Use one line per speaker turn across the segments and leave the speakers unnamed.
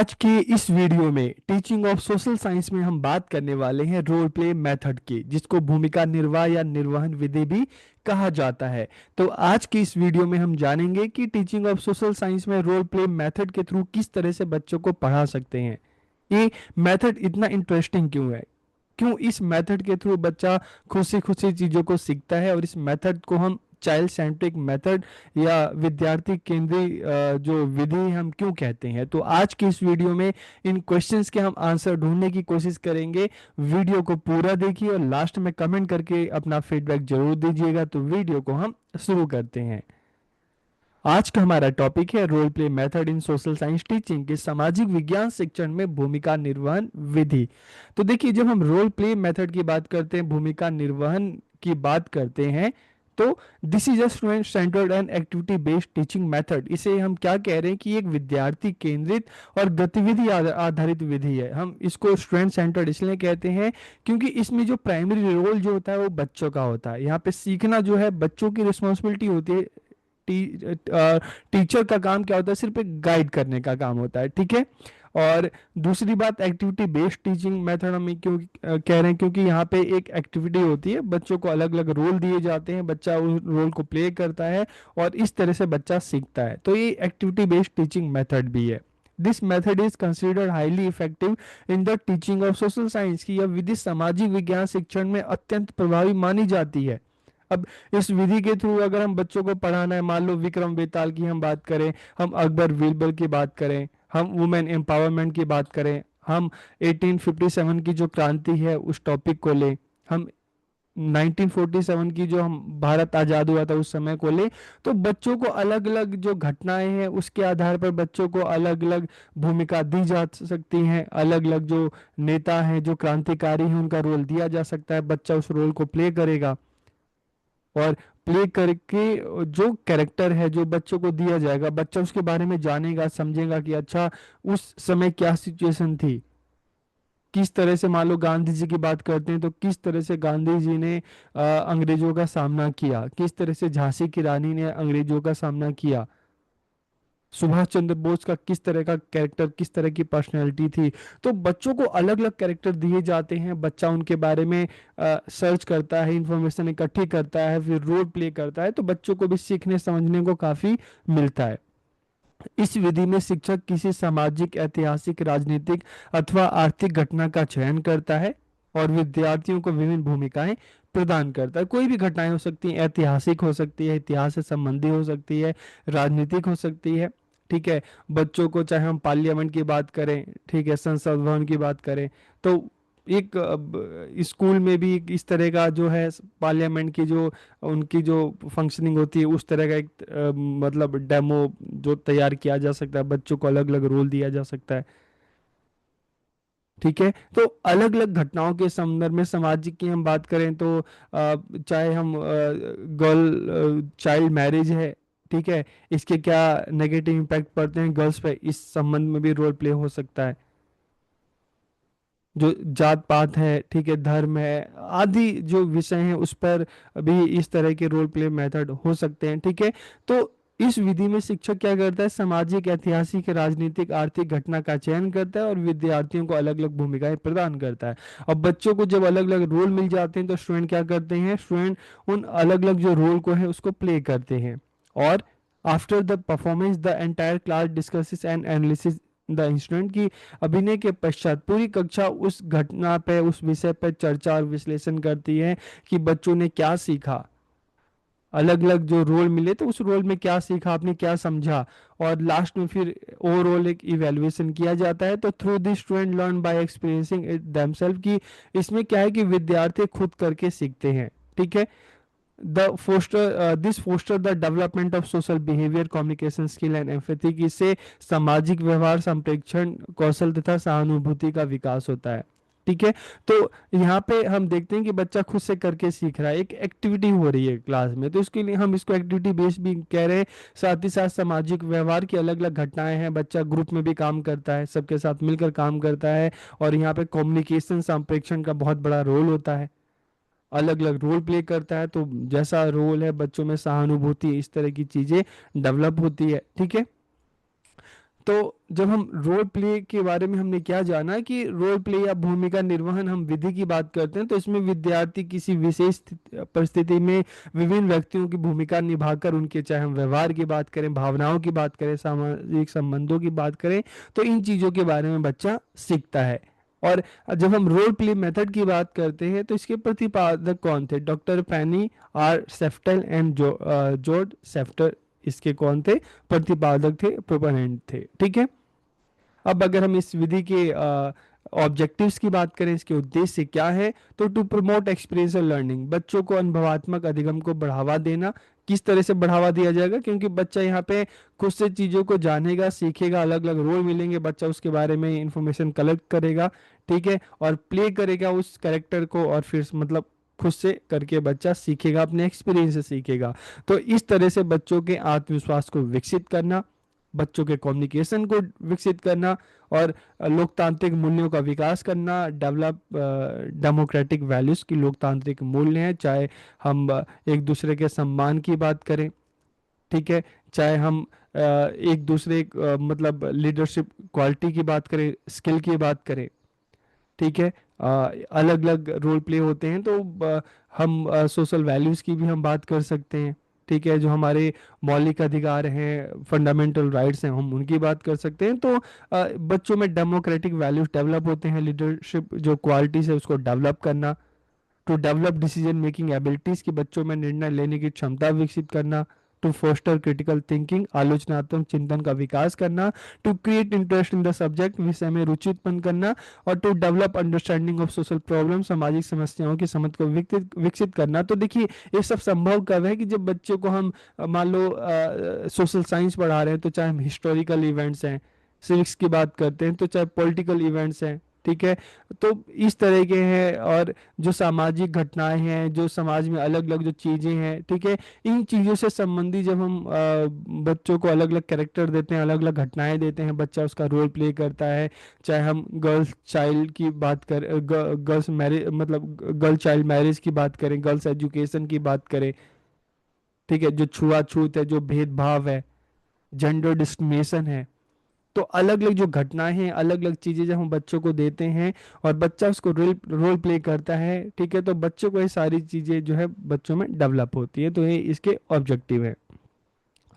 आज के इस वीडियो में टीचिंग ऑफ सोशल साइंस में हम बात करने वाले हैं रोल प्ले मेथड की, जिसको भूमिका निर्वाह या निर्वहन विधि भी कहा जाता है। तो आज की इस वीडियो में हम जानेंगे कि टीचिंग ऑफ सोशल साइंस में रोल प्ले मेथड के थ्रू किस तरह से बच्चों को पढ़ा सकते हैं। ये मेथड इतना इंटरेस्टिंग क्यों है, क्यों इस मेथड के थ्रू बच्चा खुशी खुशी चीज़ों को सीखता है, और इस मेथड को हम चाइल्ड सेंट्रिक मेथड या विद्यार्थी केंद्रीय जो विधि हम क्यों कहते हैं। तो आज की इस वीडियो में इन क्वेश्चंस के हम आंसर ढूंढने की कोशिश करेंगे। वीडियो को पूरा देखिए और लास्ट में कमेंट करके अपना फीडबैक जरूर दीजिएगा। तो वीडियो को हम शुरू करते हैं। आज का हमारा टॉपिक है role play method in social science teaching की सामाजिक विज्ञान शिक्षण में भूमिका निर्वहन विधि। तो देखिए, जब हम रोल प्ले मेथड की बात करते हैं, भूमिका निर्वहन की बात करते हैं, तो this is a student centred and activity based teaching method. इसे हम क्या कह रहे हैं कि एक विद्यार्थी केंद्रित और गतिविधि आधारित विधि है। हम इसको स्टूडेंट सेंटर्ड इसलिए कहते हैं क्योंकि इसमें जो प्राइमरी रोल जो होता है वो बच्चों का होता है। यहाँ पे सीखना जो है बच्चों की रिस्पॉन्सिबिलिटी होती है। टीचर का काम क्या होता है, सिर्फ एक गाइड करने का काम होता है, ठीक है। और दूसरी बात, एक्टिविटी बेस्ड टीचिंग मेथड हम क्यों कह रहे हैं, क्योंकि यहाँ पे एक एक्टिविटी होती है, बच्चों को अलग अलग रोल दिए जाते हैं, बच्चा उस रोल को प्ले करता है और इस तरह से बच्चा सीखता है। तो ये एक्टिविटी बेस्ड टीचिंग मेथड भी है। This method is considered highly effective in the teaching of social science की यह विधि सामाजिक विज्ञान शिक्षण में अत्यंत प्रभावी मानी जाती है। अब इस विधि के थ्रू अगर हम बच्चों को पढ़ाना है, मान लो विक्रम बेताल की हम बात करें, हम अकबर बीरबल की बात करें, हम वुमेन एम्पावरमेंट की बात करें, हम 1857 की जो क्रांति है उस टॉपिक को लें, हम 1947 की जो हम भारत आजाद हुआ था उस समय को ले, तो बच्चों को अलग अलग जो घटनाएं हैं उसके आधार पर बच्चों को अलग अलग भूमिका दी जा सकती हैं। अलग अलग जो नेता हैं, जो क्रांतिकारी हैं, उनका रोल दिया जा सकता है। बच्चा उस रोल को प्ले करेगा और प्ले करके जो कैरेक्टर है जो बच्चों को दिया जाएगा, बच्चा उसके बारे में जानेगा, समझेगा कि अच्छा उस समय क्या सिचुएशन थी, किस तरह से, मान लो गांधी जी की बात करते हैं तो किस तरह से गांधी जी ने अंग्रेजों का सामना किया, किस तरह से झांसी की रानी ने अंग्रेजों का सामना किया, सुभाष चंद्र बोस का किस तरह का कैरेक्टर, किस तरह की पर्सनैलिटी थी। तो बच्चों को अलग अलग कैरेक्टर दिए जाते हैं, बच्चा उनके बारे में सर्च करता है, इंफॉर्मेशन इकट्ठी करता है, फिर रोल प्ले करता है, तो बच्चों को भी सीखने समझने को काफी मिलता है। इस विधि में शिक्षक किसी सामाजिक, ऐतिहासिक, राजनीतिक अथवा आर्थिक घटना का चयन करता है और विद्यार्थियों को विभिन्न भूमिकाएं प्रदान करता है। कोई भी घटनाएं हो सकती हैं, ऐतिहासिक हो सकती है, इतिहास से संबंधी हो सकती है, राजनीतिक हो सकती है, ठीक है। बच्चों को, चाहे हम पार्लियामेंट की बात करें, ठीक है, संसद भवन की बात करें, तो एक स्कूल में भी इस तरह का जो है पार्लियामेंट की जो उनकी जो फंक्शनिंग होती है उस तरह का एक मतलब डेमो जो तैयार किया जा सकता है, बच्चों को अलग अलग रोल दिया जा सकता है, ठीक है। तो अलग अलग घटनाओं के संदर्भ में सामाजिक की हम बात करें तो चाहे हम गर्ल चाइल्ड मैरिज है, ठीक है, इसके क्या नेगेटिव इम्पैक्ट पड़ते हैं गर्ल्स पे, इस संबंध में भी रोल प्ले हो सकता है। जो जात पात है, ठीक है, धर्म है, आदि जो विषय हैं उस पर भी इस तरह के रोल प्ले मेथड हो सकते हैं, ठीक है। तो इस विधि में शिक्षक क्या करता है, सामाजिक, ऐतिहासिक, राजनीतिक, आर्थिक घटना का चयन करता है और विद्यार्थियों को अलग अलग भूमिकाएं प्रदान करता है। अब बच्चों को जब अलग अलग रोल मिल जाते हैं तो स्टूडेंट क्या करते हैं, स्टूडेंट उन अलग अलग जो रोल को है उसको प्ले करते हैं। और after the performance the entire class discusses and analysis the incident की, अभिनय के पश्चात पूरी कक्षा उस घटना पे, उस विषय पर चर्चा और विश्लेषण करती है कि बच्चों ने क्या सीखा, अलग अलग जो रोल मिले तो उस रोल में क्या सीखा, आपने क्या समझा, और लास्ट में फिर ओवरऑल एक इवैल्यूएशन किया जाता है। तो through this student learn by experiencing it themselves की, इसमें क्या है कि विद्यार्थी खुद करके सीखते हैं, ठीक है। The foster this foster the development of social behaviour, communication skill and empathy की, इससे सामाजिक व्यवहार, संप्रेक्षण कौशल तथा सहानुभूति का विकास होता है, ठीक है। तो यहाँ पे हम देखते हैं कि बच्चा खुद से करके सीख रहा है, एक एक्टिविटी हो रही है क्लास में, तो इसके लिए हम इसको एक्टिविटी बेस्ड भी कह रहे हैं। साथ ही साथ सामाजिक व्यवहार की अलग अलग घटनाएं हैं, बच्चा ग्रुप में भी काम करता है, सबके साथ मिलकर काम करता है, और यहाँ पे कम्युनिकेशन, संप्रेक्षण का बहुत बड़ा रोल होता है, अलग अलग रोल प्ले करता है। तो जैसा रोल है बच्चों में सहानुभूति, इस तरह की चीजें डेवलप होती है, ठीक है। तो जब हम रोल प्ले के बारे में हमने क्या जाना कि रोल प्ले या भूमिका निर्वहन हम विधि की बात करते हैं, तो इसमें विद्यार्थी किसी विशेष परिस्थिति में विभिन्न व्यक्तियों की भूमिका निभाकर उनके, चाहे हम व्यवहार की बात करें, भावनाओं की बात करें, सामाजिक संबंधों की बात करें, तो इन चीजों के बारे में बच्चा सीखता है। और जब हम रोल प्ले मेथड की बात करते हैं तो इसके प्रतिपादक कौन थे? Doctor Fanny R Shaftel and George Shaftel इसके कौन थे? प्रतिपादक थे, प्रोपोनेंट थे। ठीक है। अब अगर हम इस विधि के ऑब्जेक्टिव्स की बात करें, इसके उद्देश्य क्या है, तो टू प्रमोट एक्सपीरियंशियल लर्निंग, बच्चों को अनुभवात्मक अधिगम को बढ़ावा देना। किस तरह से बढ़ावा दिया जाएगा? क्योंकि बच्चा यहाँ पे खुद से चीजों को जानेगा, सीखेगा, अलग अलग रोल मिलेंगे, बच्चा उसके बारे में इंफॉर्मेशन कलेक्ट करेगा, ठीक है, और प्ले करेगा उस कैरेक्टर को, और फिर मतलब खुद से करके बच्चा सीखेगा, अपने एक्सपीरियंस से सीखेगा। तो इस तरह से बच्चों के आत्मविश्वास को विकसित करना, बच्चों के कम्युनिकेशन को विकसित करना, और लोकतांत्रिक मूल्यों का विकास करना। डेवलप डेमोक्रेटिक वैल्यूज की लोकतांत्रिक मूल्य हैं, चाहे हम एक दूसरे के सम्मान की बात करें, ठीक है, चाहे हम एक दूसरे मतलब लीडरशिप क्वालिटी की बात करें, स्किल की बात करें, ठीक है, अलग अलग रोल प्ले होते हैं। तो हम सोशल वैल्यूज की भी हम बात कर सकते हैं, ठीक है, जो हमारे मौलिक अधिकार हैं, फंडामेंटल राइट्स हैं, हम उनकी बात कर सकते हैं। तो बच्चों में डेमोक्रेटिक वैल्यूज डेवलप होते हैं, लीडरशिप जो क्वालिटीज है उसको डेवलप करना। To develop decision making abilities की बच्चों में निर्णय लेने की क्षमता विकसित करना। टू फोस्टर क्रिटिकल थिंकिंग, आलोचनात्मक चिंतन का विकास करना। To create interest in the subject, विषय में रुचि उत्पन्न करना। और to develop understanding of social problem, सामाजिक समस्याओं की समझ को विकसित विकसित करना। तो देखिए ये सब संभव कब है? कि जब बच्चों को हम मान लो सोशल साइंस पढ़ा रहे हैं, तो चाहे हम हिस्टोरिकल इवेंट्स हैं, सिविक्स की बात करते हैं, तो चाहे पॉलिटिकल इवेंट्स हैं, ठीक है, तो इस तरह के हैं। और जो सामाजिक घटनाएं हैं, जो समाज में अलग अलग जो चीजें हैं, ठीक है, इन चीजों से संबंधी जब हम बच्चों को अलग अलग कैरेक्टर देते हैं, अलग अलग घटनाएं देते हैं, बच्चा उसका रोल प्ले करता है। चाहे हम गर्ल्स चाइल्ड की बात करें, गर्ल्स मैरिज मतलब गर्ल चाइल्ड मैरिज की बात करें, गर्ल्स एजुकेशन की बात करें, ठीक है, जो छुआछूत है, जो भेदभाव है, जेंडर डिस्क्रिमिनेशन है, तो अलग अलग जो घटनाएं हैं, अलग अलग चीजें जब हम बच्चों को देते हैं और बच्चा उसको रोल रोल प्ले करता है, ठीक है, तो बच्चों को ये सारी चीजें जो है बच्चों में डेवलप होती है। तो ये इसके ऑब्जेक्टिव है।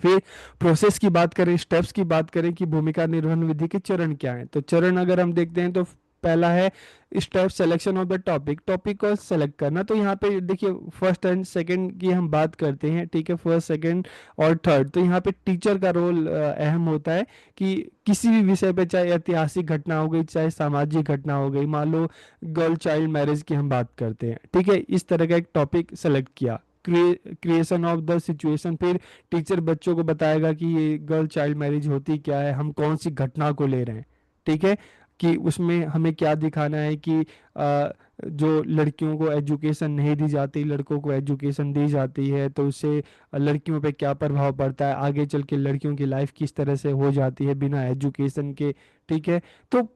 फिर प्रोसेस की बात करें, स्टेप्स की बात करें कि भूमिका निर्वहन विधि के चरण क्या है, तो चरण अगर हम देखते हैं तो पहला है step selection of the topic, topic को सेलेक्ट करना। तो यहाँ पे देखिए फर्स्ट एंड सेकंड की हम बात करते हैं, ठीक है, फर्स्ट सेकंड और थर्ड। तो यहाँ पे टीचर का रोल अहम होता है कि किसी भी विषय पे, चाहे ऐतिहासिक घटना हो गई, चाहे सामाजिक घटना हो गई, मान लो गर्ल चाइल्ड मैरिज की हम बात करते हैं, ठीक है, इस तरह का एक टॉपिक सेलेक्ट किया। क्रिएशन ऑफ द सिचुएशन, फिर टीचर बच्चों को बताएगा कि ये गर्ल चाइल्ड मैरिज होती क्या है, हम कौन सी घटना को ले रहे हैं, ठीक है, कि उसमें हमें क्या दिखाना है कि जो लड़कियों को एजुकेशन नहीं दी जाती, लड़कों को एजुकेशन दी जाती है, तो उससे लड़कियों पे क्या प्रभाव पड़ता है, आगे चल के लड़कियों की लाइफ किस तरह से हो जाती है बिना एजुकेशन के, ठीक है। तो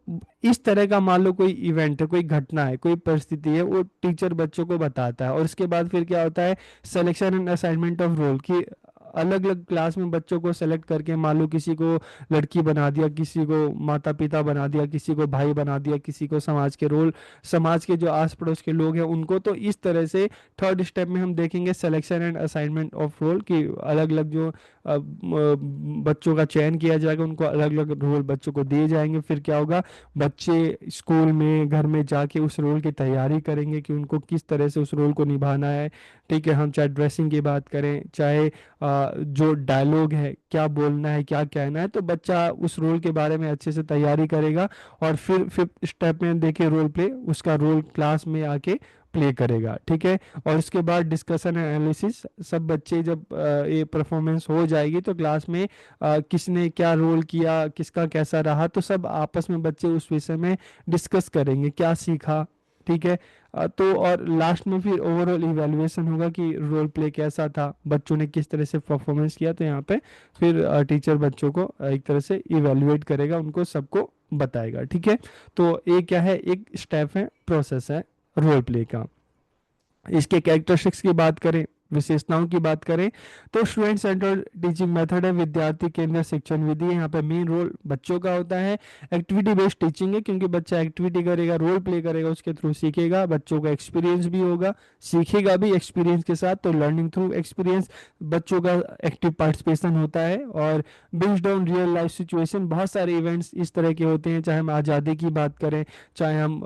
इस तरह का मान लो कोई इवेंट है, कोई घटना है, कोई परिस्थिति है, वो टीचर बच्चों को बताता है। और उसके बाद फिर क्या होता है, selection and assignment of role, की अलग अलग क्लास में बच्चों को सेलेक्ट करके मान लो किसी को लड़की बना दिया, किसी को माता पिता बना दिया, किसी को भाई बना दिया, किसी को समाज के रोल, समाज के जो आस पड़ोस के लोग हैं उनको। तो इस तरह से थर्ड स्टेप में हम देखेंगे selection and assignment of role, की अलग अलग जो बच्चों का चयन किया जाएगा, उनको अलग अलग रोल बच्चों को दिए जाएंगे। फिर क्या होगा, बच्चे स्कूल में घर में जाके उस रोल की तैयारी करेंगे कि उनको किस तरह से उस रोल को निभाना है, ठीक है। हम चाहे ड्रेसिंग की बात करें, चाहे जो डायलॉग है, क्या बोलना है, क्या कहना है, तो बच्चा उस रोल के बारे में अच्छे से तैयारी करेगा। और फिर फिफ्थ स्टेप में देखिए रोल प्ले, उसका रोल क्लास में आके प्ले करेगा, ठीक है। और उसके बाद डिस्कशन एंड एनालिसिस, सब बच्चे जब ये परफॉर्मेंस हो जाएगी तो क्लास में किसने क्या रोल किया, किसका कैसा रहा, तो सब आपस में बच्चे उस विषय में डिस्कस करेंगे, क्या सीखा, ठीक है। तो और लास्ट में फिर ओवरऑल इवैल्यूएशन होगा कि रोल प्ले कैसा था, बच्चों ने किस तरह से परफॉर्मेंस किया। तो यहाँ पे फिर टीचर बच्चों को एक तरह से इवैल्यूएट करेगा, उनको सबको बताएगा, ठीक है। तो ये क्या है, एक स्टेप है, प्रोसेस है रोल प्ले का। इसके कैरेक्टरिस्टिक्स की बात करें विशेषताओं की बात करें तो स्टूडेंट सेंटर्ड टीचिंग मेथड है, विद्यार्थी केंद्रित शिक्षण विधि है। यहाँ पे मेन रोल बच्चों का होता है। एक्टिविटी बेस्ड टीचिंग है, क्योंकि बच्चा एक्टिविटी करेगा, रोल प्ले करेगा, उसके थ्रू सीखेगा, बच्चों का एक्सपीरियंस भी होगा, सीखेगा भी एक्सपीरियंस के साथ। तो लर्निंग थ्रू एक्सपीरियंस, बच्चों का एक्टिव पार्टिसिपेशन होता है। और based on real life situation, बहुत सारे इवेंट्स इस तरह के होते हैं, चाहे हम आज़ादी की बात करें, चाहे हम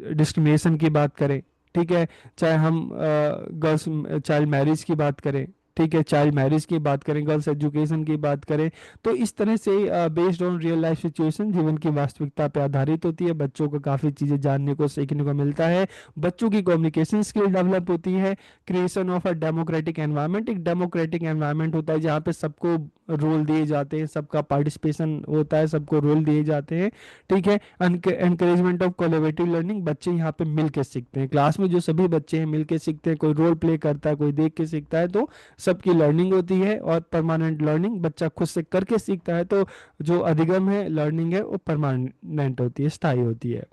डिस्क्रिमिनेशन की बात करें, ठीक है, चाहे हम गर्ल्स चाइल्ड मैरिज की बात करें, ठीक है, चाइल्ड मैरिज की बात करें, गर्ल्स एजुकेशन की बात करें। तो इस तरह से based on real life situation, जीवन की वास्तविकता पर आधारित होती है, बच्चों को काफ़ी चीज़ें जानने को सीखने को मिलता है, बच्चों की कम्युनिकेशन स्किल डेवलप होती है। Creation of a democratic environment, एक डेमोक्रेटिक एनवायरनमेंट होता है जहाँ पे सबको रोल दिए जाते हैं, सबका पार्टिसिपेशन होता है, सबको रोल दिए जाते हैं, ठीक है। एनकरेजमेंट ऑफ कोलैबोरेटिव लर्निंग, बच्चे यहाँ पे मिल के सीखते हैं, क्लास में जो सभी बच्चे हैं मिल के सीखते हैं, कोई रोल प्ले करता है, कोई देख के सीखता है, तो सबकी लर्निंग होती है। और परमानेंट लर्निंग, बच्चा खुद से करके सीखता है, तो जो अधिगम है, लर्निंग है, वो परमानेंट होती है, स्थायी होती है।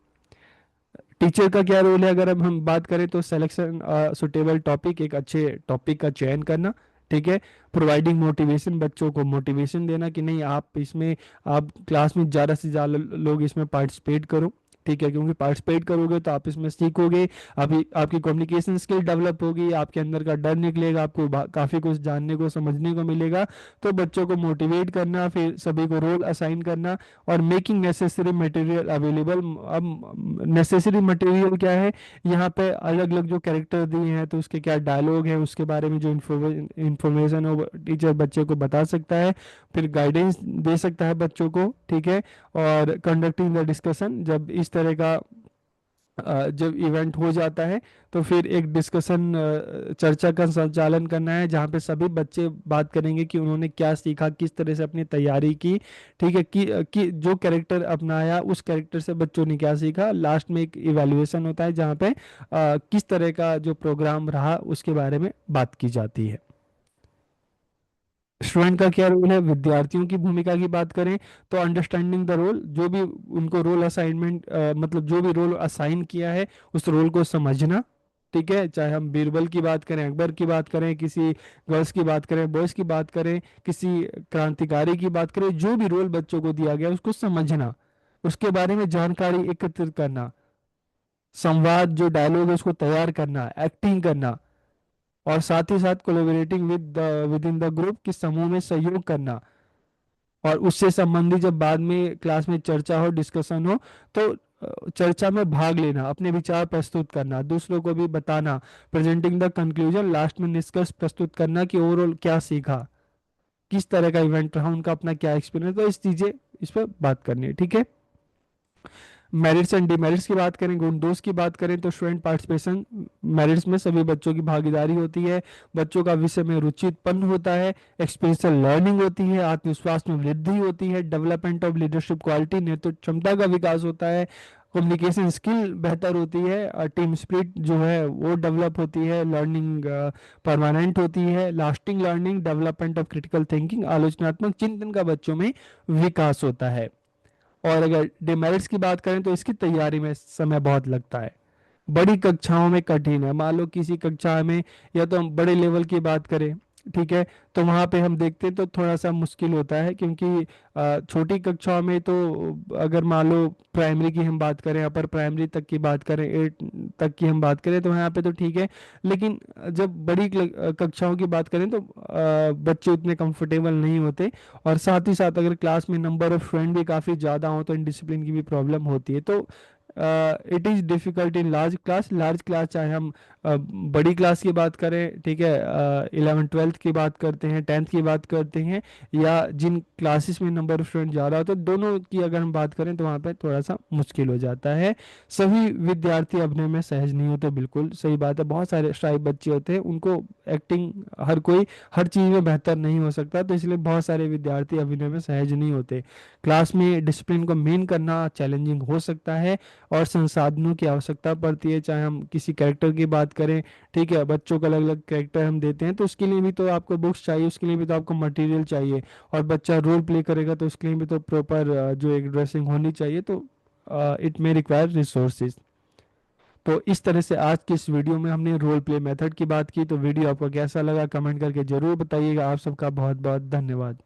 टीचर का क्या रोल है, अगर हम बात करें तो सिलेक्शन सुटेबल टॉपिक, एक अच्छे टॉपिक का चयन करना, ठीक है। प्रोवाइडिंग मोटिवेशन, बच्चों को मोटिवेशन देना कि नहीं आप इसमें, आप क्लास में ज़्यादा से ज़्यादा लोग इसमें पार्टिसिपेट करो, ठीक है, क्योंकि पार्टिसिपेट करोगे तो आप इसमें सीखोगे, आपकी कम्युनिकेशन स्किल डेवलप होगी, आपके अंदर का डर निकलेगा, आपको काफ़ी कुछ जानने को समझने को मिलेगा। तो बच्चों को मोटिवेट करना, फिर सभी को रोल असाइन करना, और मेकिंग नेसेसरी मटेरियल अवेलेबल। अब नेसेसरी मटेरियल क्या है, यहाँ पे अलग अलग जो कैरेक्टर दिए हैं, तो उसके क्या डायलॉग है, उसके बारे में जो इंफॉर्मेशन है वो टीचर बच्चे को बता सकता है, फिर गाइडेंस दे सकता है बच्चों को, ठीक है। और कंडक्टिंग द डिस्कशन, जब इस तरह का जब इवेंट हो जाता है, तो फिर एक डिस्कशन, चर्चा का संचालन करना है, जहाँ पे सभी बच्चे बात करेंगे कि उन्होंने क्या सीखा, किस तरह से अपनी तैयारी की, ठीक है, कि जो कैरेक्टर अपनाया, उस कैरेक्टर से बच्चों ने क्या सीखा। लास्ट में एक इवैल्यूएशन होता है, जहाँ पे किस तरह का जो प्रोग्राम रहा उसके बारे में बात की जाती है। स्टूडेंट का क्या रोल है, विद्यार्थियों की भूमिका की बात करें तो अंडरस्टैंडिंग द रोल, जो भी उनको रोल असाइनमेंट, मतलब जो भी रोल असाइन किया है, उस रोल को समझना, ठीक है। चाहे हम बीरबल की बात करें, अकबर की बात करें, किसी गर्ल्स की बात करें, बॉयज की बात करें, किसी क्रांतिकारी की बात करें, जो भी रोल बच्चों को दिया गया उसको समझना, उसके बारे में जानकारी एकत्रित करना, संवाद जो डायलॉग है उसको तैयार करना, एक्टिंग करना, और साथ ही साथ collaborating with in the group, की समूह में सहयोग करना। और उससे संबंधित जब बाद में क्लास में चर्चा हो, डिस्कशन हो, तो चर्चा में भाग लेना, अपने विचार प्रस्तुत करना, दूसरों को भी बताना, प्रेजेंटिंग द कंक्लूजन, लास्ट में निष्कर्ष प्रस्तुत करना कि ओवरऑल क्या सीखा, किस तरह का इवेंट रहा, उनका अपना क्या एक्सपीरियंस, तो इस चीजें, इस पर बात करनी है, ठीक है। मेरिट्स एंड डिमेरिट्स की बात करें, गुण दोष की बात करें, तो स्टूडेंट पार्टिसिपेशन, मेरिट्स में सभी बच्चों की भागीदारी होती है, बच्चों का विषय में रुचि उत्पन्न होता है, एक्सपीरियंशियल लर्निंग होती है, आत्मविश्वास में वृद्धि होती है, डेवलपमेंट ऑफ लीडरशिप क्वालिटी, नेतृत्व क्षमता का विकास होता है, कम्युनिकेशन स्किल बेहतर होती है, और टीम स्पिरिट जो है वो डेवलप होती है, लर्निंग परमानेंट होती है, lasting learning, development of critical thinking, आलोचनात्मक चिंतन का बच्चों में विकास होता है। और अगर डिमेरिट्स की बात करें तो इसकी तैयारी में समय बहुत लगता है, बड़ी कक्षाओं में कठिन है। मान लो किसी कक्षा में, या तो हम बड़े लेवल की बात करें, ठीक है, तो वहाँ पे हम देखते हैं तो थोड़ा सा मुश्किल होता है, क्योंकि छोटी कक्षाओं में तो, अगर मान लो प्राइमरी की हम बात करें, अपर प्राइमरी तक की बात करें, 8 तक की हम बात करें, तो यहाँ पे तो ठीक है। लेकिन जब बड़ी कक्षाओं की बात करें तो बच्चे उतने कंफर्टेबल नहीं होते, और साथ ही साथ अगर क्लास में नंबर ऑफ स्टूडेंट भी काफ़ी ज़्यादा हो तो डिसिप्लिन की भी प्रॉब्लम होती है। तो it is difficult in large class. Large class चाहे हम बड़ी क्लास की बात करें, ठीक है, 11th 12th की बात करते हैं, 10th की बात करते हैं, या जिन क्लासेस में नंबर ऑफ स्टूडेंट ज़्यादा होते हैं, दोनों की अगर हम बात करें तो वहाँ पे थोड़ा सा मुश्किल हो जाता है। सभी विद्यार्थी अपने में सहज नहीं होते, बिल्कुल सही बात है, बहुत सारे शाइब बच्चे होते हैं, उनको एक्टिंग, हर कोई हर चीज़ में बेहतर नहीं हो सकता, तो इसलिए बहुत सारे विद्यार्थी अभिनय में सहज नहीं होते। क्लास में डिसिप्लिन को मेन करना चैलेंजिंग हो सकता है, और संसाधनों की आवश्यकता पड़ती है, चाहे हम किसी कैरेक्टर की बात करें, ठीक है, बच्चों को अलग अलग कैरेक्टर हम देते हैं, तो उसके लिए भी तो आपको बुक्स चाहिए, उसके लिए भी तो आपको मटेरियल चाहिए, और बच्चा रोल प्ले करेगा तो उसके लिए भी तो प्रॉपर जो एक ड्रेसिंग होनी चाहिए, तो इट मे रिक्वायर रिसोर्सेज। तो इस तरह से आज की इस वीडियो में हमने रोल प्ले मेथड की बात की। तो वीडियो आपको कैसा लगा कमेंट करके जरूर बताइएगा। आप सबका बहुत बहुत धन्यवाद।